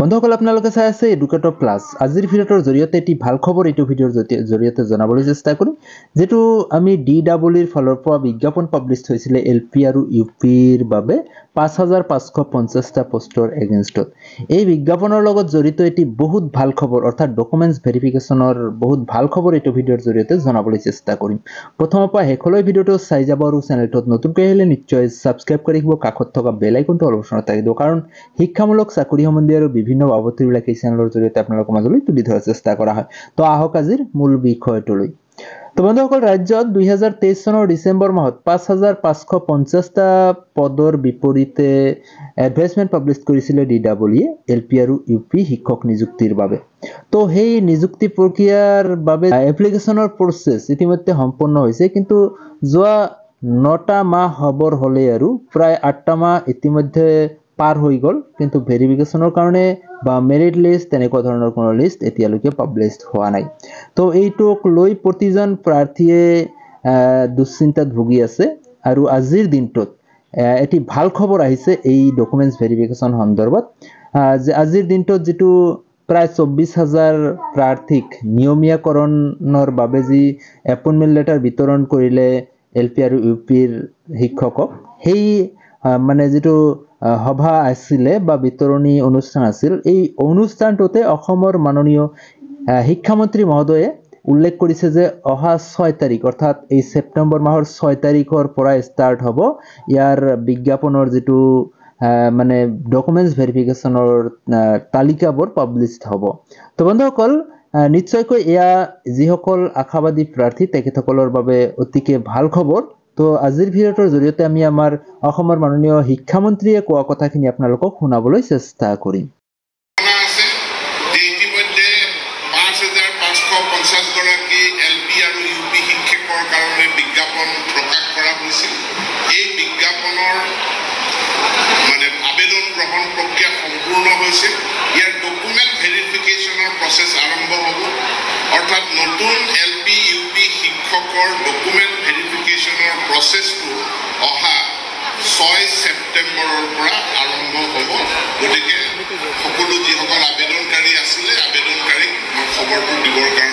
বন্ধুসকল আপোনালোকে চাই আছে এডুকেটৰ প্লাস আজিৰ ভিডিঅ'ৰ জৰিয়তে এটি ভাল খবৰ এইটো ভিডিঅ'ৰ জৰিয়তে জনাবলৈ চেষ্টা কৰিম যেটো আমি ডিডব্লিউৰ ফালৰ পৰা বিজ্ঞাপন পাবলিশ হৈছিল এলপি আৰু ইউপিৰ বাবে 5550 টা পোষ্টৰ এগেইনষ্টত এই বিজ্ঞাপনৰ লগত জড়িত এটি বহুত ভাল খবৰ অৰ্থাৎ ডকুমেন্টস ভেৰিফিকেশনৰ বহুত ভাল খবৰ এইটো ভিডিঅ'ৰ জৰিয়তে জনাবলৈ চেষ্টা কৰিম প্ৰথমৰ পৰা হেকলৈ ভিডিঅ'টো চাই যাব আৰু চেনেলটোত নতুনকৈ আহিলে নিশ্চয় সাবস্ক্ৰাইব কৰি ৰাখিব কাষত থকা বেল আইকনটো অপচনত থাকিব কাৰণ শিক্ষামূলক চাকৰি সম্বন্ধীয় আৰু বিভিন্ন বাবদবিলাক এই চেনেলৰ জৰিয়তে আপোনালোকৰ মাজলৈ তুলি ধৰাৰ চেষ্টা কৰা হয় তো আহক আজিৰ মূল বিষয়টোলৈ তো বন্ধুসকল ৰাজ্যত 2023 চনৰ ডিসেম্বৰ মাহত 5550 টা পদৰ বিপৰীতে এডভাইসমেন্ট পাবলিশ কৰিছিল ডিডব্লিউয়ে এলপি আৰু ইউপি শিক্ষক নিযুক্তিৰ বাবে তো সেই নিযুক্তি প্ৰক্ৰিয়াৰ বাবে এপ্লিকেশনৰ প্ৰসেস ইতিমধ্যে সম্পূৰ্ণ হৈছে কিন্তু যোৱা 9টা মাহ হবৰ হলে আৰু প্ৰায় 8টা মাহ ইতিমধ্যে পাৰ হৈ গল কিন্তু ভেৰিফিকেশনৰ কাৰণে বা মেৰিট লিষ্ট তেনেকুৱা ধৰণৰ কোনো লিষ্ট এতিয়ালৈকে পাবলিশ হোৱা নাই তো এইটোক লৈ প্ৰতিজন প্ৰাৰ্থীয়ে দুশ্চিন্তাত ভুগি আছে আৰু আজিৰ দিনটোত এটি ভাল খবৰ আহিছে এই ডকুমেন্টস ভেৰিফিকেশন সন্দৰ্ভত যে আজিৰ দিনটোত যেটো প্ৰায় 24000 প্ৰাৰ্থীক নিয়মীয়াকৰণৰ বাবে যি এপইন্টমেন্ট লেটাৰ বিতৰণ কৰিলে এলপি আৰু ইউপিৰ শিক্ষকক সেই মানে যেটো সভা আছিল বা বিতৰণী অনুষ্ঠান আছিল এই অনুষ্ঠানটোতে অসমৰ মাননীয় শিক্ষামন্ত্ৰী মহোদয়ে উল্লেখ কৰিছে যে অহা 6 তাৰিখ অৰ্থাৎ এই সেপ্টেম্বৰ মাহৰ 6 তাৰিখৰ পৰা ষ্টাৰ্ট হ'ব ইয়াৰ বিজ্ঞাপনৰ যেটো মানে ডকুমেন্টস ভেৰিফিকেশনৰ তালিকাবোৰ পাবলিশড হ'ব তো বন্ধুসকল নিশ্চয়কৈ এয়া যিসকল আশাবাদী প্ৰাৰ্থী তেখেতসকলৰ বাবে অতিকে ভাল খবৰ তো আজিৰ ভিডিঅ'ৰ জৰিয়তে আমি আমাৰ অসমৰ মাননীয় শিক্ষামন্ত্ৰীয়ে কোৱা কথাখিনি আপোনালোকক শুনাবলৈ চেষ্টা কৰিম ইতিমধ্যে 5550 গৰাকী এলপি আৰু ইউপি শিক্ষকৰ কাৰণে বিজ্ঞাপন প্ৰকাশ কৰা হৈছিল এই বিজ্ঞাপনৰ মানে আবেদন গ্ৰহণ প্ৰক্ৰিয়া সম্পূৰ্ণ হৈছে ইয়াৰ ডকুমেন্ট ভেৰিফিকেশনৰ প্ৰসেস আৰম্ভ হ'ব অৰ্থাৎ নতুন এলপি ইউপি শিক্ষকৰ ডকুমেন্ট ভেৰিফিকেশনৰ প্ৰসেসটো অহা 6 সেপ্টেম্বৰৰ পৰা আৰম্ভ হ'ব গতিকে সকলো যিসকল আবেদনকাৰী আছিল আবেদনকাৰীক খবৰটো দিবৰ কাৰণে